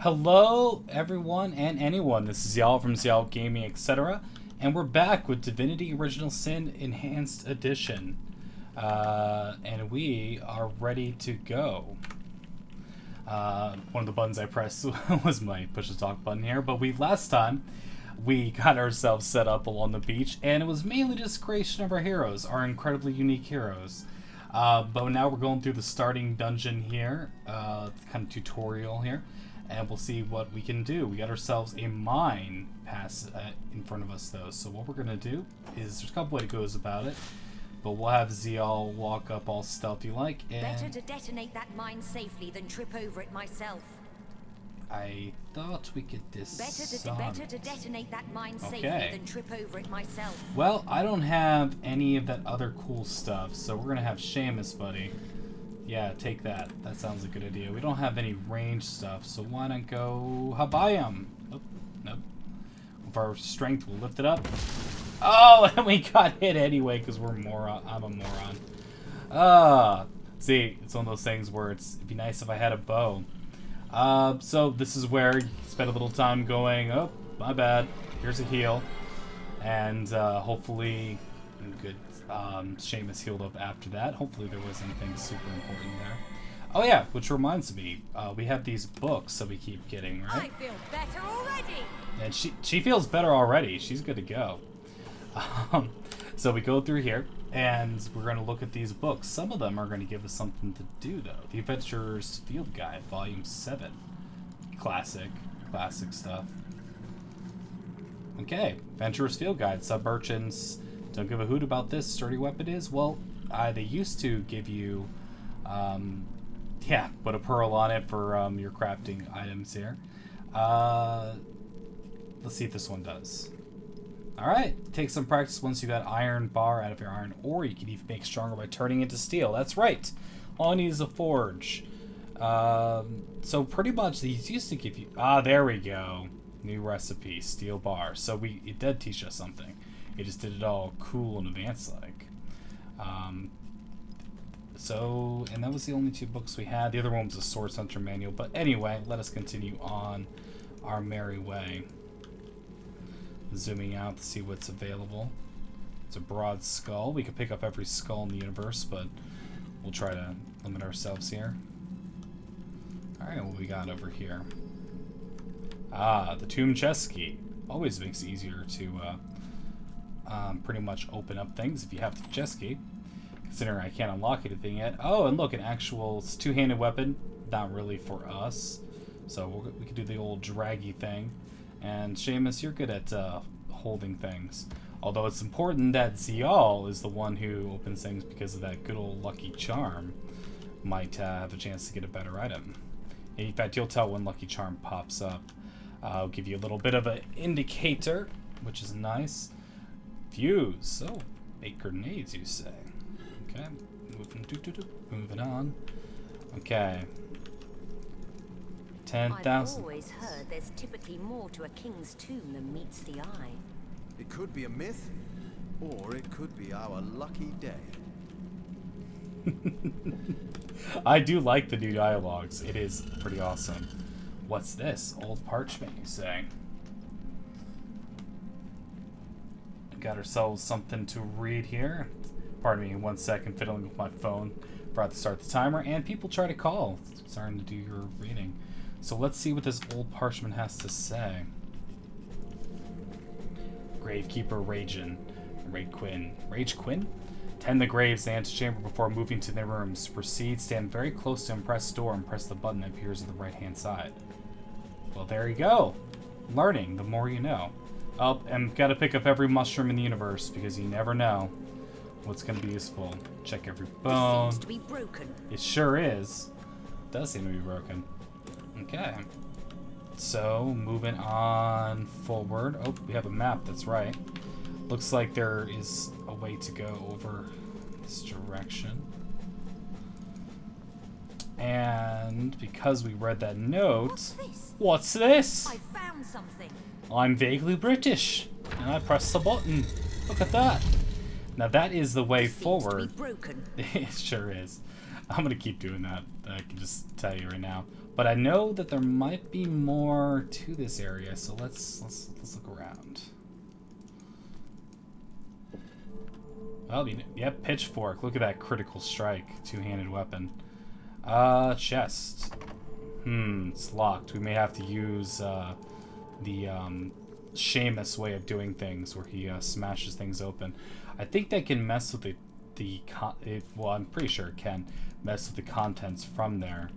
Hello, everyone and anyone. This is ZIyal from ZIyal Gaming, etc. And we're back with Divinity Original Sin Enhanced Edition. And we are ready to go. One of the buttons I pressed was my push to talk button here, but last time we got ourselves set up along the beach, and it was mainly just creation of our heroes, our incredibly unique heroes. But now we're going through the starting dungeon here, kind of tutorial here, and we'll see what we can do. We got ourselves a mine pass in front of us though, so what we're going to do is, there's a couple ways to go about it, but we'll have ZIyal walk up all stealthy like, and better to detonate that mine safely than trip over it myself. I thought we could disarm Better to detonate that mine safely than trip over it myself. Well, I don't have any of that other cool stuff, so we're gonna have Seamus, buddy. Yeah, take that. That sounds a good idea. We don't have any range stuff, so why not go Habayam? Nope, nope. With our strength, we'll lift it up. Oh, and we got hit anyway because we're moron. I'm a moron. See, it's one of those things where it'd be nice if I had a bow. So this is where you spend a little time going, oh, my bad, here's a heal, and hopefully, good, Seamus healed up after that. Hopefully there wasn't anything super important there. Oh yeah, which reminds me, we have these books that we keep getting, right? I feel better already! And she feels better already, she's good to go. So we go through here, and we're going to look at these books. Some of them are going to give us something to do, though. The Adventurer's Field Guide, Volume 7. Classic stuff. Okay, Adventurer's Field Guide. Sub-urchins don't give a hoot about this sturdy weapon is. Well, they used to give you, put a pearl on it for your crafting items here. Let's see if this one does. Alright, take some practice once you got iron bar out of your iron ore. You can even make stronger by turning into steel. That's right. All I need is a forge. So pretty much these used to give you... there we go. New recipe, steel bar. So it did teach us something. It just did it all cool and advanced like. And that was the only two books we had. The other one was a Sword Hunter manual. But anyway, let us continue on our merry way. Zooming out to see what's available. It's a broad skull. We could pick up every skull in the universe, but we'll try to limit ourselves here. Alright, what we got over here? The tomb chest key. Always makes it easier to pretty much open up things if you have the chest key. Considering I can't unlock anything yet. Oh, and look, an actual two-handed weapon. Not really for us. So we could do the old draggy thing. And Seamus, you're good at holding things. Although it's important that ZIyal is the one who opens things because of that good old lucky charm. Might have a chance to get a better item. In fact, you'll tell when lucky charm pops up. I'll give you a little bit of an indicator, which is nice. Fuse. Oh, 8 grenades, you say. Okay, moving on. Okay. 10,000. I've always heard there's typically more to a king's tomb than meets the eye. It could be a myth, or it could be our lucky day. I do like the new dialogues. It is pretty awesome. What's this? Old parchment, you say? Got ourselves something to read here. Pardon me, 1 second, fiddling with my phone. Forgot to start the timer, and people try to call. Starting to do your reading. So let's see what this old parchment has to say. Gravekeeper Ragin. Rage Quinn? Tend the graves in the antechamber before moving to their rooms. Proceed, stand very close to impressed door and press the button that appears on the right-hand side. Well, there you go. Learning, the more you know. Oh, and gotta pick up every mushroom in the universe because you never know what's gonna be useful. Check every bone. This seems to be broken. It sure is. It does seem to be broken. Okay. So, moving on forward. Oh, we have a map, that's right. Looks like there is a way to go over this direction. And because we read that note... What's this? What's this? I found something. I'm vaguely British. And I press the button. Look at that. Now that is the way forward. Seems to be broken. It sure is. I'm gonna keep doing that. I can just tell you right now. But I know that there might be more to this area, so let's look around. Well, yep, pitchfork. Look at that critical strike, two-handed weapon. Chest. It's locked. We may have to use the Seamus way of doing things, where he smashes things open. I think they can mess with well, I'm pretty sure it can mess with the contents from there.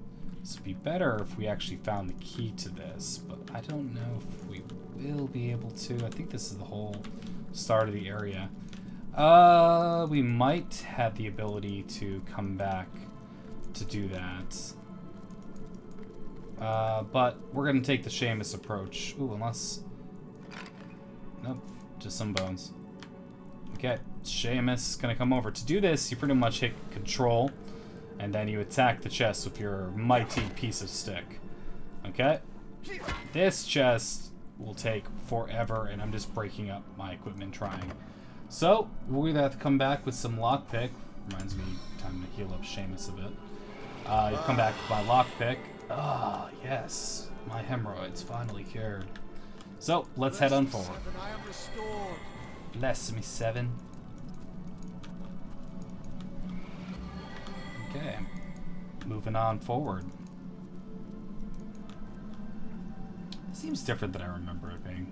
So it'd be better if we actually found the key to this, but I don't know if we will be able to. I think this is the whole start of the area. We might have the ability to come back to do that. But we're gonna take the Seamus approach. Ooh, unless... Nope, just some bones. Okay, Seamus gonna come over. To do this, you pretty much hit control, and then you attack the chest with your mighty piece of stick. Okay? This chest will take forever, and I'm just breaking up my equipment trying. So, we're gonna have to come back with some lockpick. Reminds me, time to heal up Seamus a bit. You come back with my lockpick. Ah, yes. My hemorrhoids finally cured. So, let's head on forward. Bless me, 7. Okay. Moving on forward. It seems different than I remember it being.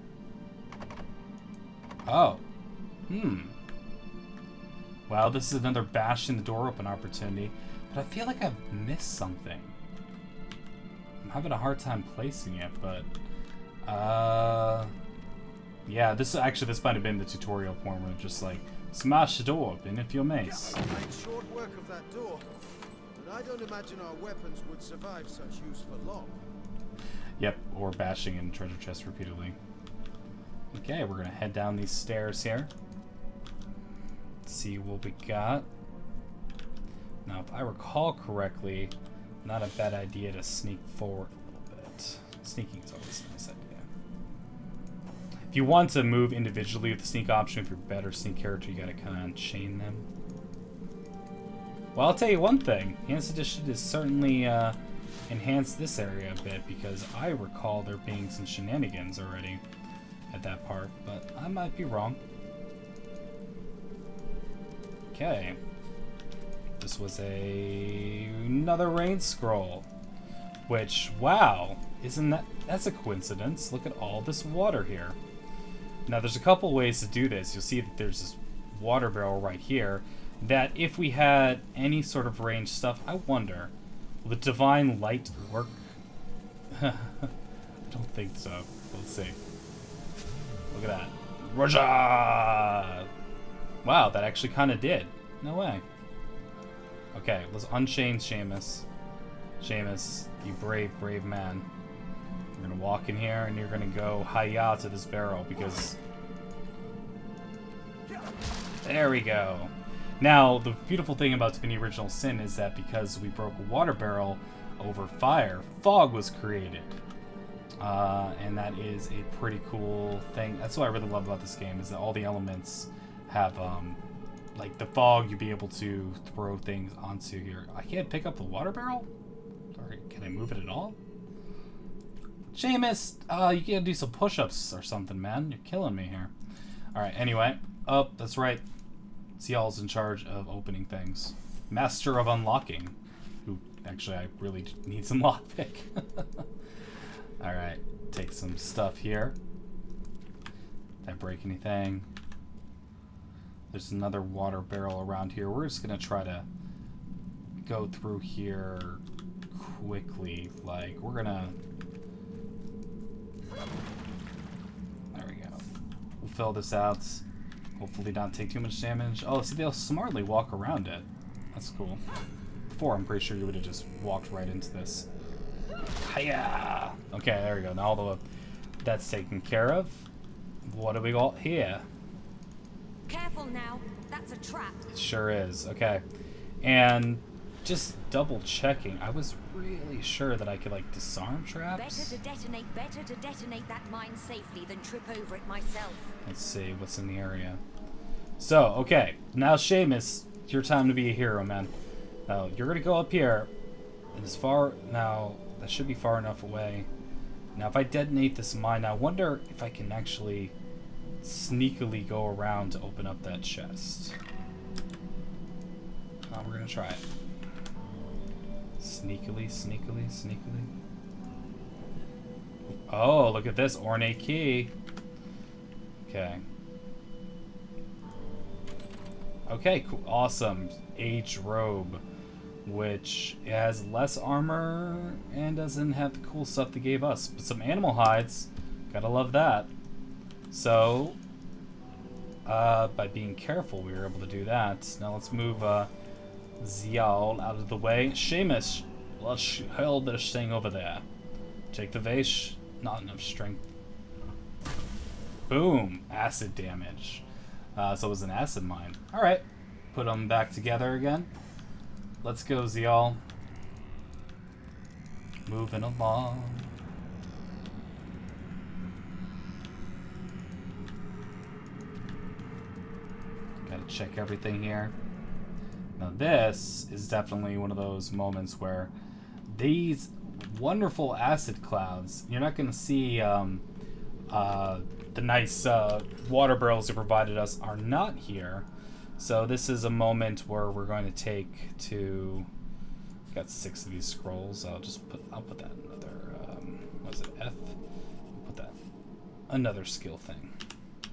Oh. Well, this is another bashing the door open opportunity, but I feel like I've missed something. I'm having a hard time placing it, but yeah, this might have been the tutorial point where just like smash the door open if you'll mace. I made short work of that door, but I don't imagine our weapons would survive such use for long. Yep, or bashing in treasure chests repeatedly. Okay, we're gonna head down these stairs here. Let's see what we got. Now, if I recall correctly, not a bad idea to sneak forward a little bit. Sneaking is always a nice idea. If you want to move individually with the sneak option, if you're a better sneak character, you gotta kind of chain them. Well, I'll tell you one thing. Enhanced Edition has certainly enhanced this area a bit, because I recall there being some shenanigans already at that part, but I might be wrong. Okay. This was another rain scroll, which, wow, that's a coincidence. Look at all this water here. Now, there's a couple ways to do this. You'll see that there's this water barrel right here that if we had any sort of ranged stuff, I wonder, will the divine light work? I don't think so. Let's see. Look at that. Raja! Wow, that actually kind of did. No way. Okay, let's unchain Seamus. Seamus, you brave, brave man. You're gonna walk in here and you're gonna go hi-ya to this barrel because... There we go. Now, the beautiful thing about Divinity Original Sin is that because we broke a water barrel over fire, fog was created. And that is a pretty cool thing. That's what I really love about this game, is that all the elements have, like the fog, you'll be able to throw things onto here. I can't pick up the water barrel? Sorry, can I move it at all? Seamus, you gotta do some push-ups or something, man. You're killing me here. Alright, anyway. Oh, that's right. ZIyal's in charge of opening things. Master of unlocking. Ooh, actually, I really need some lockpick. Alright, take some stuff here. Did I break anything? There's another water barrel around here. We're just gonna try to go through here quickly. Like, we're gonna... There we go. We'll fill this out. Hopefully not take too much damage. Oh, see, they'll smartly walk around it. That's cool. Before, I'm pretty sure you would have just walked right into this. Hiya! Okay, there we go. Now all that's taken care of. What do we got here? Careful now, that's a trap. It sure is. Okay. And just double checking. I was really sure that I could like disarm traps. Better to detonate that mine safely than trip over it myself. Let's see what's in the area. So, okay. Now, Seamus, it's your time to be a hero, man. Now, you're gonna go up here, and as far now, That should be far enough away. Now, if I detonate this mine, I wonder if I can actually sneakily go around to open up that chest. We're gonna try it. Sneakily, sneakily, sneakily. Oh, look at this ornate key. Okay. Okay, cool. Awesome. Age robe, which has less armor and doesn't have the cool stuff they gave us. But some animal hides. Gotta love that. So, by being careful, we were able to do that. Now let's move ZIyal out of the way. Seamus, let's hold this thing over there. Take the vase. Not enough strength. Boom. Acid damage. So it was an acid mine. Alright. Put them back together again. Let's go, ZIyal. Moving along. Gotta check everything here. Now this is definitely one of those moments where these wonderful acid clouds, you're not gonna see the nice water barrels they provided us are not here. So this is a moment where we're going to take to. Got 6 of these scrolls. I'll put that another. What is it? F. I'll put that another skill thing.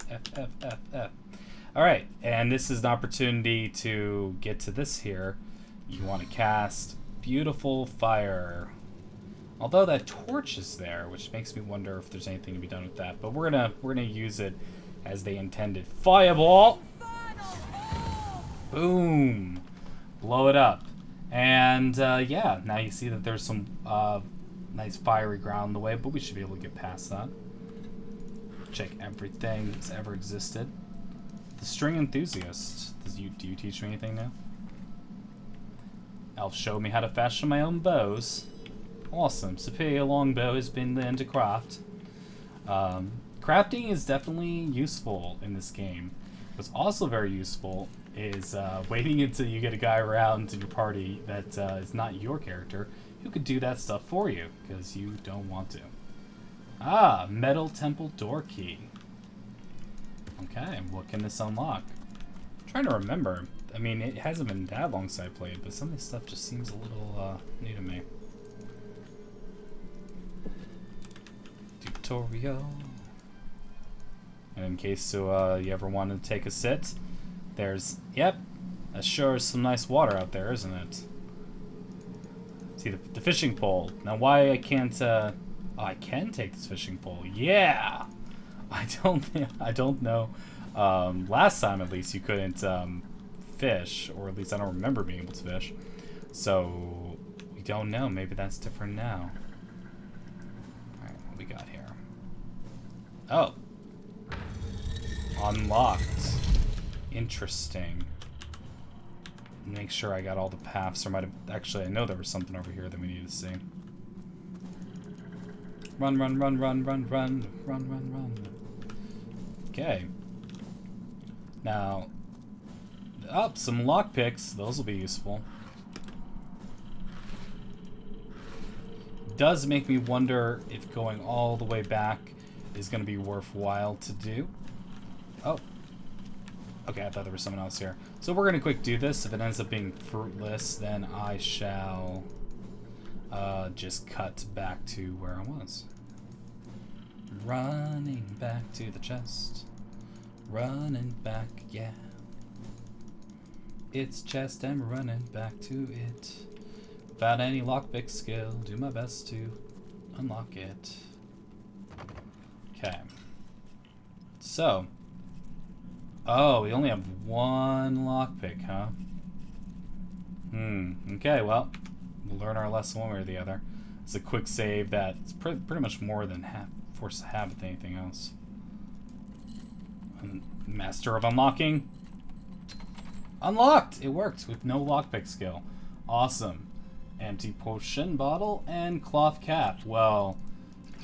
F F F F. All right, and this is an opportunity to get to this here. You want to cast beautiful fire. Although that torch is there, which makes me wonder if there's anything to be done with that. But we're gonna use it as they intended. Fireball. Boom. Blow it up. And yeah, now you see that there's some nice fiery ground in the way, but we should be able to get past that. Check everything that's ever existed. The string enthusiast. Do you teach me anything now? Elf showed me how to fashion my own bows. Awesome. Superior longbow has been learned to craft. Crafting is definitely useful in this game. What's also very useful is waiting until you get a guy around in your party that is not your character who could do that stuff for you, because you don't want to. Ah, metal temple door key. Okay, what can this unlock? I'm trying to remember. I mean, it hasn't been that long since I played, but some of this stuff just seems a little new to me. Tutorial. And in case you ever wanted to take a sit, there's, yep, that sure is some nice water out there, isn't it? See, the fishing pole. Now, why I can't, oh, I can take this fishing pole. Yeah! I don't know. Last time, at least, you couldn't fish, or at least I don't remember being able to fish. So, we don't know. Maybe that's different now. Alright, what we got here? Oh. Unlocked. Interesting. Make sure I got all the paths. Or might have, actually, I know there was something over here that we need to see. Run, run, run, run, run, run, run, run, run. Okay. Now, some lockpicks. Those will be useful. Does make me wonder if going all the way back is going to be worthwhile to do. Oh. Okay, I thought there was someone else here. So we're going to quick do this. If it ends up being fruitless, then I shall just cut back to where I was. Running back to the chest. Running back, yeah. It's chest, I'm running back to it. Without any lockpick skill, do my best to unlock it. Okay. So. Oh, we only have one lockpick, huh? Okay, well, we'll learn our lesson one way or the other. It's a quick save that's pretty much more than force to have with anything else. Master of unlocking. Unlocked! It worked with no lockpick skill. Awesome. Empty potion bottle and cloth cap. Well,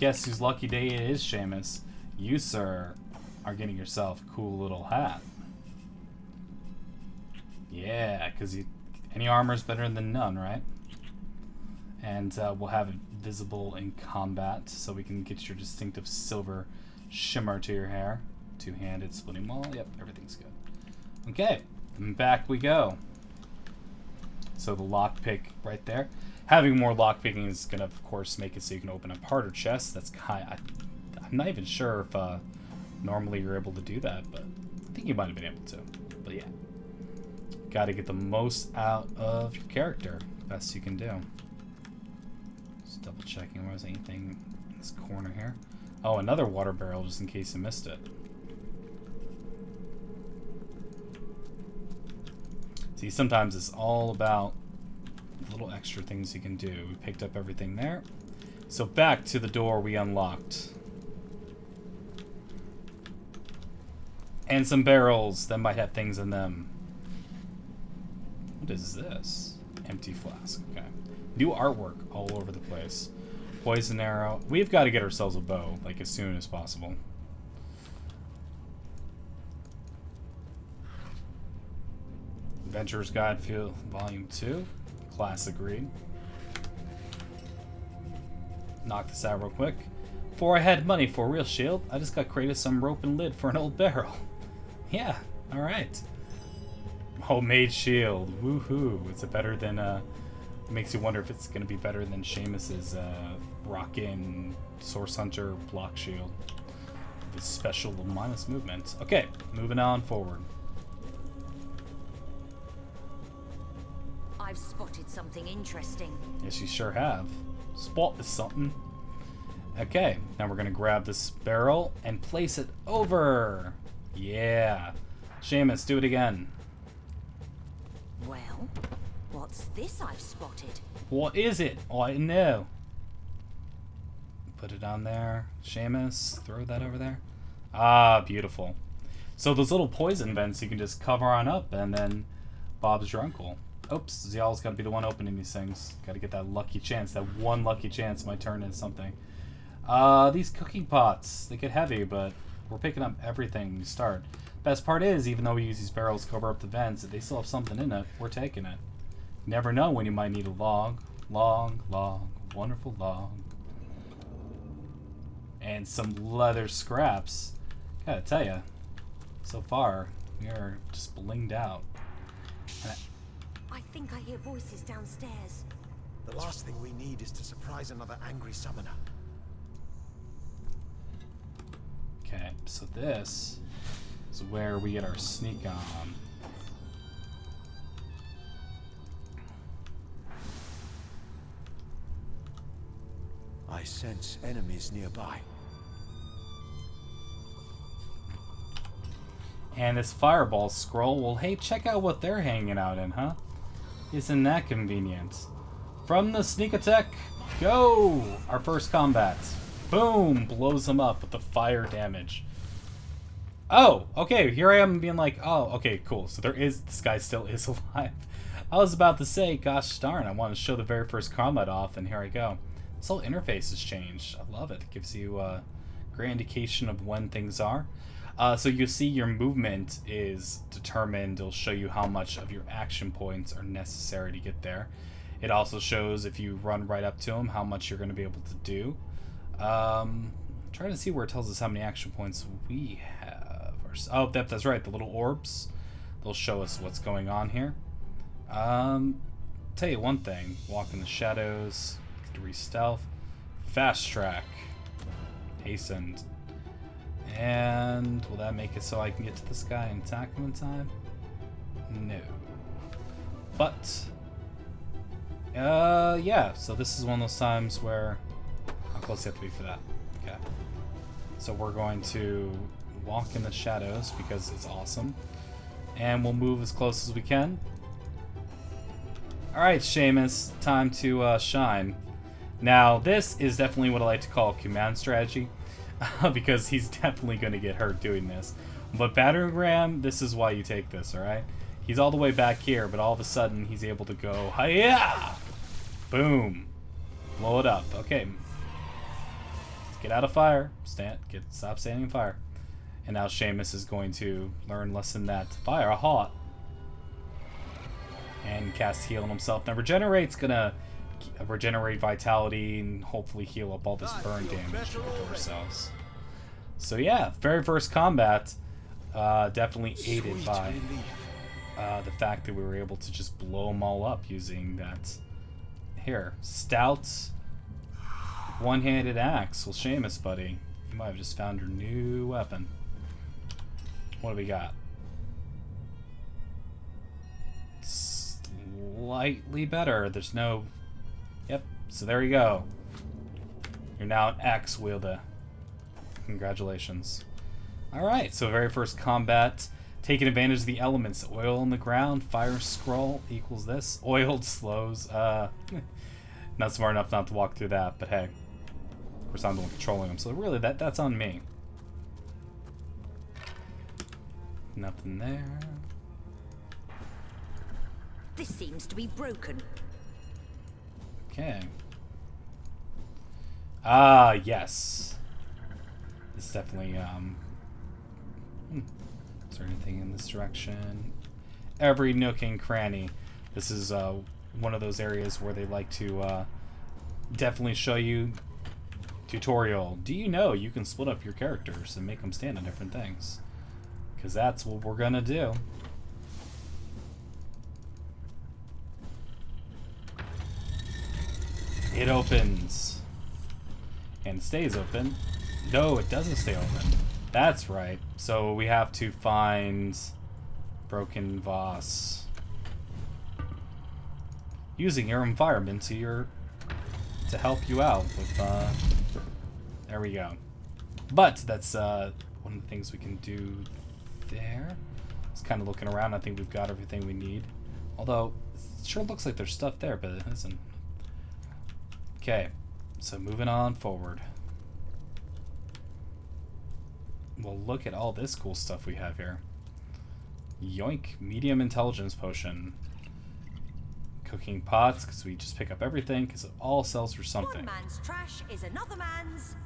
guess whose lucky day it is, Seamus? You, sir, are getting yourself a cool little hat. Yeah, because any armor is better than none, right? And we'll have it visible in combat, so we can get your distinctive silver shimmer to your hair. Two-handed splitting maul. Yep, everything's good. Okay, and back we go. So the lockpick right there. Having more lockpicking is gonna, of course, make it so you can open up harder chests. That's I'm not even sure if normally you're able to do that, but I think you might have been able to. But yeah, got to get the most out of your character, best you can do. Just double checking if there's anything in this corner here. Oh, another water barrel, just in case you missed it. See, sometimes it's all about little extra things you can do. We picked up everything there. So back to the door we unlocked. And some barrels that might have things in them. What is this? Empty flask. Okay. New artwork all over the place. Poison arrow. We've got to get ourselves a bow, like, as soon as possible. Adventurer's Guide Volume 2. Classic read. Knock this out real quick. Before I had money for a real shield, I just got created some rope and lid for an old barrel. Yeah, alright. Homemade shield. Woohoo. Is it better than, makes you wonder if it's gonna be better than Seamus's, Rockin' Source Hunter block shield. With special minus movement. Okay, moving on forward. I've spotted something interesting. Yes, you sure have. Spot is something. Okay, now we're gonna grab this barrel and place it over. Yeah. Seamus, do it again. Well, what's this I've spotted? What is it? Oh, I know. Put it on there. Seamus, throw that over there. Ah, beautiful. So those little poison vents you can just cover on up, and then Bob's your uncle. Oops, ZIyal's got to be the one opening these things. Got to get that lucky chance. That one lucky chance might turn into something. These cooking pots, they get heavy, but we're picking up everything when we start. Best part is, even though we use these barrels to cover up the vents, if they still have something in it, we're taking it. Never know when you might need a log, wonderful log. And some leather scraps. Gotta tell ya, so far, we are just blinged out. I think I hear voices downstairs. The last thing we need is to surprise another angry summoner. Okay, so this is where we get our sneak on. I sense enemies nearby. And this fireball scroll, well, hey, check out what they're hanging out in, huh? Isn't that convenient? From the sneak attack, go! Our first combat. Boom! Blows them up with the fire damage. Oh, okay, here I am being like, oh, okay, cool. So this guy still is alive. I was about to say, gosh darn, I want to show the very first combat off, and here I go. This whole interface has changed. I love it. It gives you a great indication of when things are. So you see your movement is determined. It'll show you how much of your action points are necessary to get there. It also shows if you run right up to them, how much you're going to be able to do. Trying to see where it tells us how many action points we have. Oh, that's right. The little orbs. They'll show us what's going on here. Tell you one thing. Walk in the shadows. Get to stealth. Fast track. Hastened. And will that make it so I can get to this guy and attack him in time? No. But, yeah. So this is one of those times where, how close do you have to be for that? Okay. So we're going to walk in the shadows because it's awesome. And we'll move as close as we can. Alright, Seamus, time to shine. Now, this is definitely what I like to call command strategy. Because he's definitely going to get hurt doing this. But Battering Ram, this is why you take this, alright? He's all the way back here, but all of a sudden he's able to go, hi-ya! Boom. Blow it up. Okay. Get out of fire. Stop standing in fire. And now Seamus is going to learn lesson that fire hot. And cast heal on himself. Now Regenerate's gonna regenerate vitality and hopefully heal up all this burn damage to ourselves. So yeah, very first combat, definitely aided by the fact that we were able to just blow them all up using that. Here, stout one-handed axe. Well, Seamus, buddy, you might have just found your new weapon. What do we got? Slightly better. There's no... Yep, so there you go. You're now an axe wielder. Congratulations. Alright, so very first combat. Taking advantage of the elements. Oil on the ground, fire scroll equals this. Oiled slows. Not smart enough not to walk through that, but hey. Of course I'm the one controlling them, so really that's on me. Nothing there. This seems to be broken. Okay. Ah, yes. This is definitely, Is there anything in this direction? Every nook and cranny. This is, one of those areas where they like to, definitely show you tutorial. Do you know you can split up your characters and make them stand on different things? Because that's what we're gonna do. It opens. And it stays open. No, it doesn't stay open. That's right. So we have to find broken vase. Using your environment to help you out with there we go. But that's one of the things we can do there. Just kind of looking around, I think we've got everything we need. Although it sure looks like there's stuff there, but it isn't. Okay, so moving on forward. Well, look at all this cool stuff we have here. Yoink, medium intelligence potion. Cooking pots, because we just pick up everything, because it all sells for something. One man's trash is another man's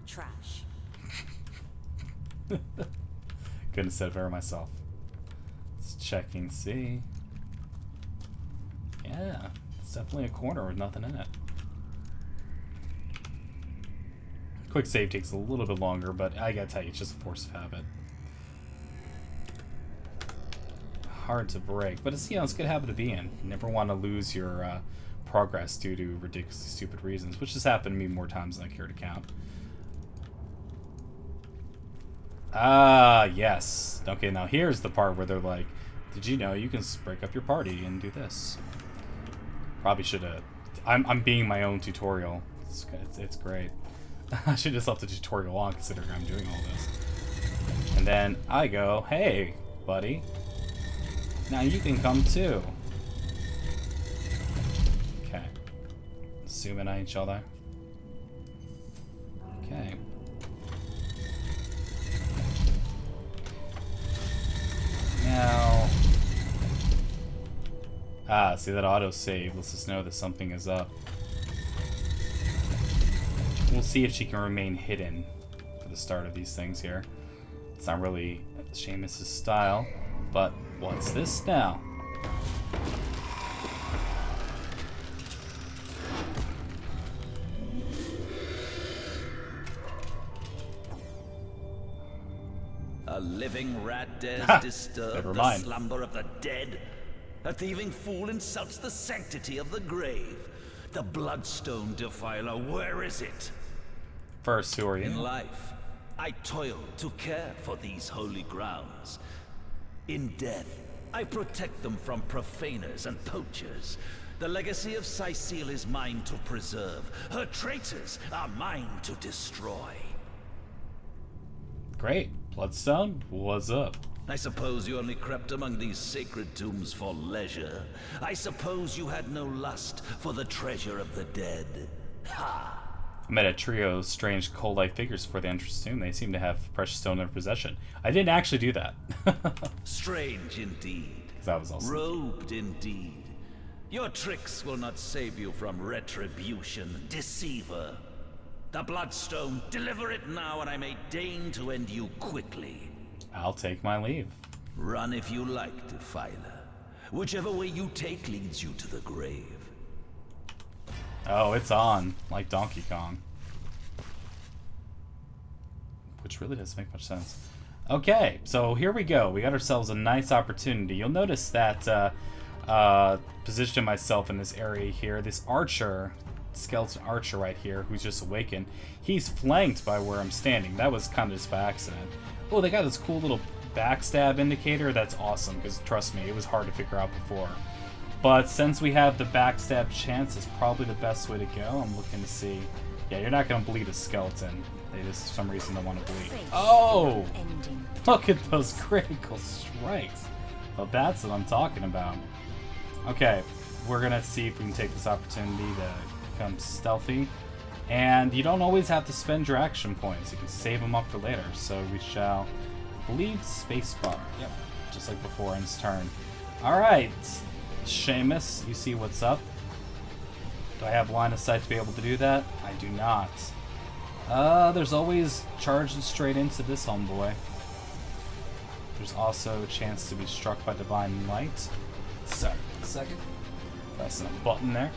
trash. Couldn't have said it better myself. Let's check and see. Yeah, it's definitely a corner with nothing in it. Quick save takes a little bit longer, but I gotta tell you, it's just a force of habit. Hard to break, but it's, you know, it's a good habit to be in. You never want to lose your progress due to ridiculously stupid reasons, which has happened to me more times than I care to count. Ah, yes. Okay, now here's the part where they're like, did you know you can break up your party and do this? Probably should have. I'm being my own tutorial. It's great. I should just left the tutorial on considering I'm doing all this. And then I go, hey, buddy. Now you can come too. Okay. Assuming I ain't y'all there. Okay. Now. Ah, see that autosave lets us know that something is up. We'll see if she can remain hidden for the start of these things here. It's not really Seamus' style, but what's this now? A living rat dares disturb the slumber of the dead. A thieving fool insults the sanctity of the grave. The bloodstone defiler, where is it? First, who are you? In life, I toil to care for these holy grounds. In death, I protect them from profaners and poachers. The legacy of ZIyal is mine to preserve. Her traitors are mine to destroy. Great. Bloodstone, what's up? I suppose you only crept among these sacred tombs for leisure. I suppose you had no lust for the treasure of the dead. Ha! I met a trio of strange cold-like figures before they entered the tomb. They seem to have precious stone in their possession. I didn't actually do that. Strange indeed. That was awesome. Robed indeed. Your tricks will not save you from retribution, deceiver. The bloodstone, deliver it now and I may deign to end you quickly. I'll take my leave. Run if you like, defiler. Whichever way you take leads you to the grave. Oh, it's on, like Donkey Kong. Which really doesn't make much sense. Okay, so here we go. We got ourselves a nice opportunity. You'll notice that positioning myself in this area here, this archer, skeleton archer right here, who's just awakened, he's flanked by where I'm standing. That was kind of just by accident. Oh, they got this cool little backstab indicator. That's awesome, because trust me, it was hard to figure out before. But since we have the backstab chance, it's probably the best way to go. I'm looking to see. Yeah, you're not going to bleed a skeleton. They just, for some reason, don't want to bleed. Oh! Look at those critical strikes. Well, that's what I'm talking about. Okay, we're going to see if we can take this opportunity to become stealthy. And you don't always have to spend your action points. You can save them up for later. So we shall, I believe, spacebar. Yep, just like before in his turn. Alright, Seamus, you see what's up. Do I have line of sight to be able to do that? I do not. There's always charging straight into this homeboy. There's also a chance to be struck by divine light. Sorry, a second. Pressing a button there.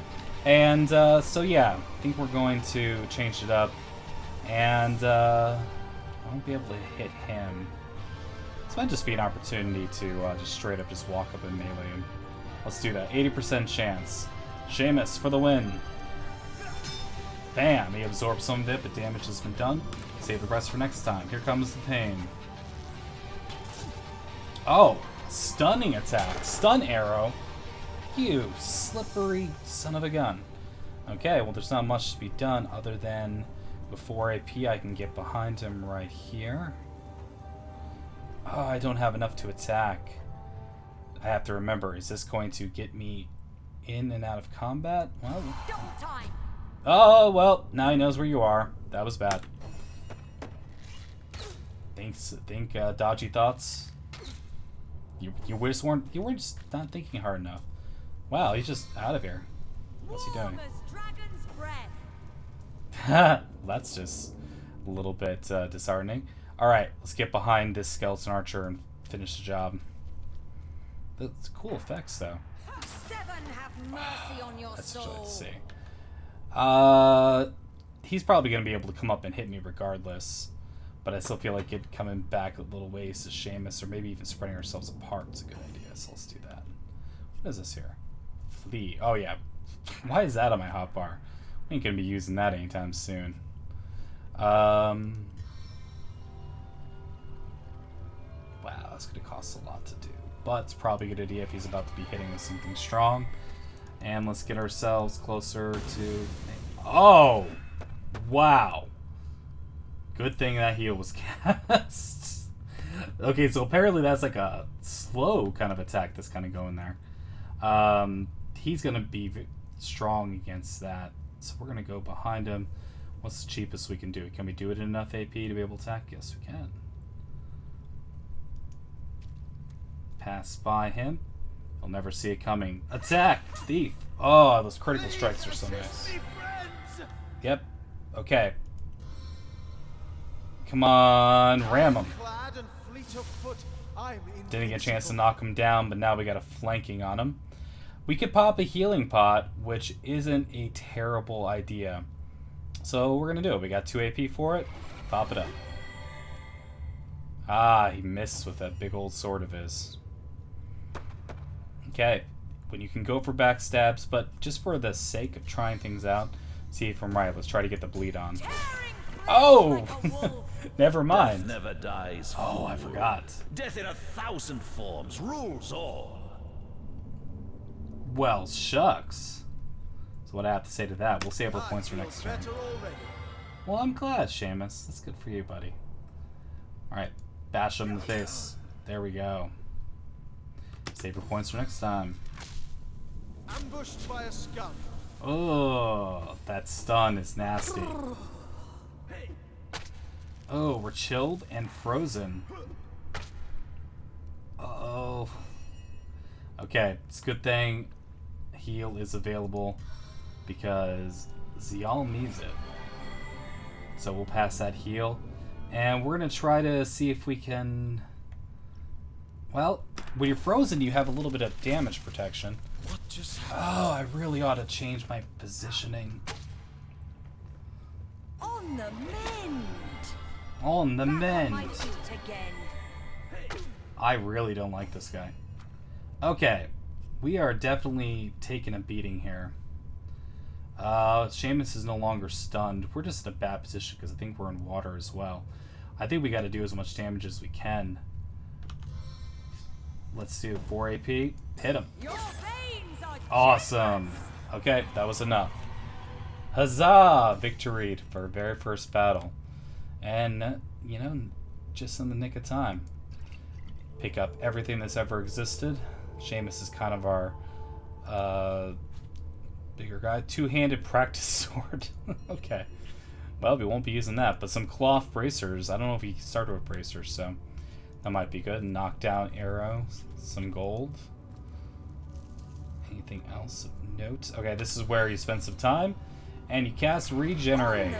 And, so yeah, I think we're going to change it up. And, I won't be able to hit him. This might just be an opportunity to just straight up just walk up and melee him. Let's do that. 80% chance. Seamus for the win. Bam! He absorbed some of it, but damage has been done. Save the rest for next time. Here comes the pain. Oh! Stunning attack. Stun arrow. You slippery son of a gun. Okay, well there's not much to be done other than before AP I can get behind him right here. Oh, I don't have enough to attack. I have to remember, is this going to get me in and out of combat? Well... Oh, well, now he knows where you are. That was bad. Think dodgy thoughts? You weren't just not thinking hard enough. Wow, he's just out of here. What's he doing? That's just a little bit disheartening. Alright, let's get behind this skeleton archer and finish the job. That's cool effects, though. That's what I'd say. He's probably going to be able to come up and hit me regardless. But I still feel like it coming back a little ways to Seamus, or maybe even spreading ourselves apart is a good idea, so let's do that. What is this here? Flee. Oh, yeah. Why is that on my hotbar? We ain't going to be using that anytime soon. Wow, that's going to cost a lot to do. But it's probably a good idea if he's about to be hitting with something strong. And let's get ourselves closer to... Oh! Wow. Good thing that heal was cast. Okay, so apparently that's like a slow kind of attack that's kind of going there. He's going to be strong against that. So we're going to go behind him. What's the cheapest we can do? Can we do it in enough AP to be able to attack? Yes, we can. Pass by him. I'll never see it coming. Attack! Thief! Oh, those critical strikes are so nice. Yep. Okay. Come on, ram him. Didn't get a chance to knock him down, but now we got a flanking on him. We could pop a healing pot, which isn't a terrible idea. So we're going to do it. We got 2 AP for it. Pop it up. Ah, he missed with that big old sword of his. Okay, when you can go for backstabs, but just for the sake of trying things out, see if I'm right. Let's try to get the bleed on. Oh! Never mind. Death never dies. Oh, I forgot. Death in 1,000 forms rules all. Well, shucks. So what I have to say to that, we'll save our points for next turn. Well, I'm glad, Seamus. That's good for you, buddy. Alright, bash him in the face. There we go. Save your points for next time. Ambushed by a scum. Oh, that stun is nasty. Oh, we're chilled and frozen. Uh-oh. Okay, it's a good thing heal is available because ZIyal needs it. So we'll pass that heal. And we're going to try to see if we can... Well, when you're frozen, you have a little bit of damage protection. What just Oh, I really ought to change my positioning. On the mend. On the Back on mend. my feet again. I really don't like this guy. Okay, we are definitely taking a beating here. Seamus is no longer stunned. We're just in a bad position because I think we're in water as well. I think we got to do as much damage as we can. Let's do 4 AP. Hit him. Your veins are Awesome. Okay, that was enough. Huzzah! Victory for our very first battle. And, you know, just in the nick of time. Pick up everything that's ever existed. Seamus is kind of our bigger guy. Two-handed practice sword. Okay. Well, we won't be using that, but some cloth bracers. I don't know if he started with bracers, so that might be good. Knockdown arrow, some gold. Anything else of note? Okay, this is where you spend some time, and you cast Regenerate.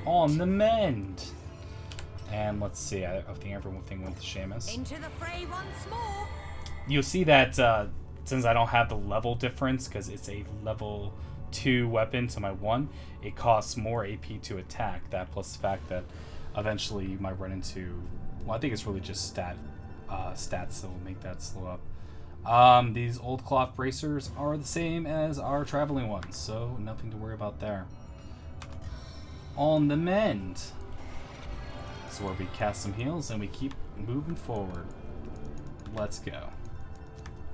On the mend. And let's see, I think everything went to Seamus. into the fray once more. You'll see that since I don't have the level difference, because it's a level 2 weapon to my 1, it costs more AP to attack. That plus the fact that eventually you might run into, well, I think it's really just stats that will make that slow up. These old cloth bracers are the same as our traveling ones, so nothing to worry about there. On the mend. So where we cast some heals and we keep moving forward. Let's go.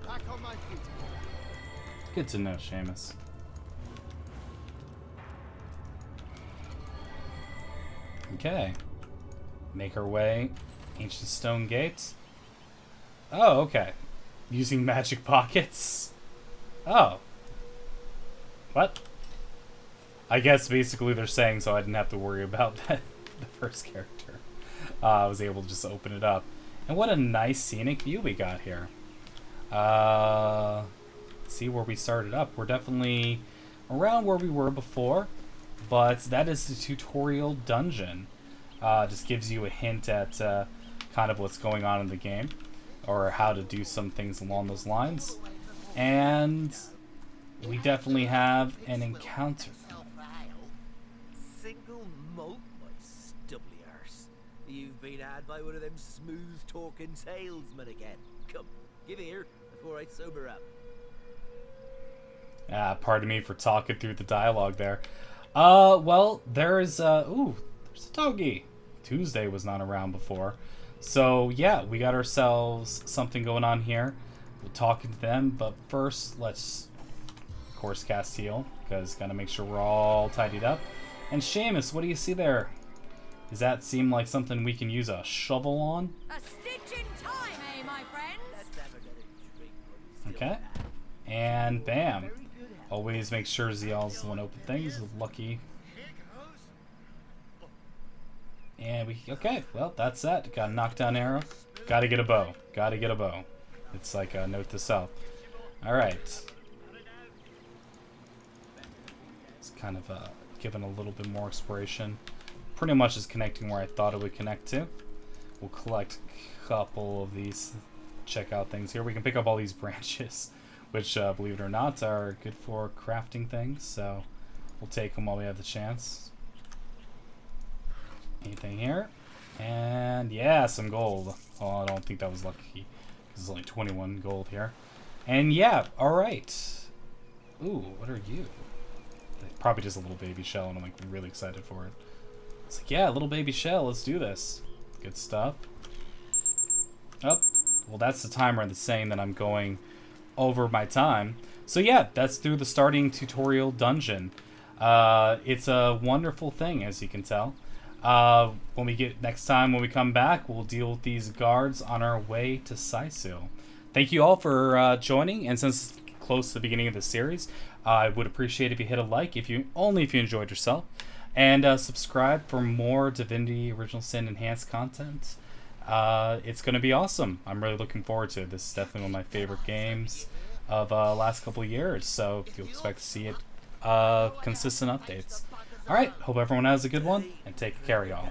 back on my feet? Good to know, Seamus. Okay. Make our way. Ancient stone gates. Oh, okay. Using magic pockets. Oh. What? I guess basically they're saying so I didn't have to worry about that. The first character. I was able to just open it up. And what a nice scenic view we got here. See where we started up. We're definitely around where we were before, but that is the tutorial dungeon. Just gives you a hint at kind of what's going on in the game, or how to do some things along those lines. And we definitely have an encounter. Single malt, my stubbly arse. You've been had by one of them smooth-talking salesmen again. Come, give here before I sober up. Pardon me for talking through the dialogue there. Well, there's there's a doggy. Tuesday was not around before. So, yeah, we got ourselves something going on here. We're talking to them, but first, let's, of course, cast heal, because gotta make sure we're all tidied up. And Seamus, what do you see there? Does that seem like something we can use a shovel on? A stitch in time, eh, my friends? Okay. And bam. Always make sure ZIyal's the one open things. Lucky. And we, okay, well, that's that. Got a knockdown arrow. Gotta get a bow. Gotta get a bow. It's like a note to self. Alright. It's kind of given a little bit more exploration. Pretty much is connecting where I thought it would connect to. We'll collect a couple of these checkout things here. We can pick up all these branches, which, believe it or not, are good for crafting things. So we'll take them while we have the chance. Anything here? And yeah, some gold. Well, I don't think that was lucky, because it's only 21 gold here. And yeah, alright. Ooh, what are you? Probably just a little baby shell, and I'm like really excited for it. It's like, yeah, little baby shell, let's do this. Good stuff. Oh, well, that's the timer that's saying that I'm going over my time. So yeah, that's through the starting tutorial dungeon. It's a wonderful thing, as you can tell. When we get next time, when we come back, we'll deal with these guards on our way to ZIyal. Thank you all for joining, and since it's close to the beginning of the series, I would appreciate if you hit a like, if you enjoyed yourself, and subscribe for more Divinity Original Sin enhanced content. It's going to be awesome. I'm really looking forward to it. This is definitely one of my favorite games of last couple of years, so you'll expect to see it consistent updates. Alright, hope everyone has a good one, and take care, y'all.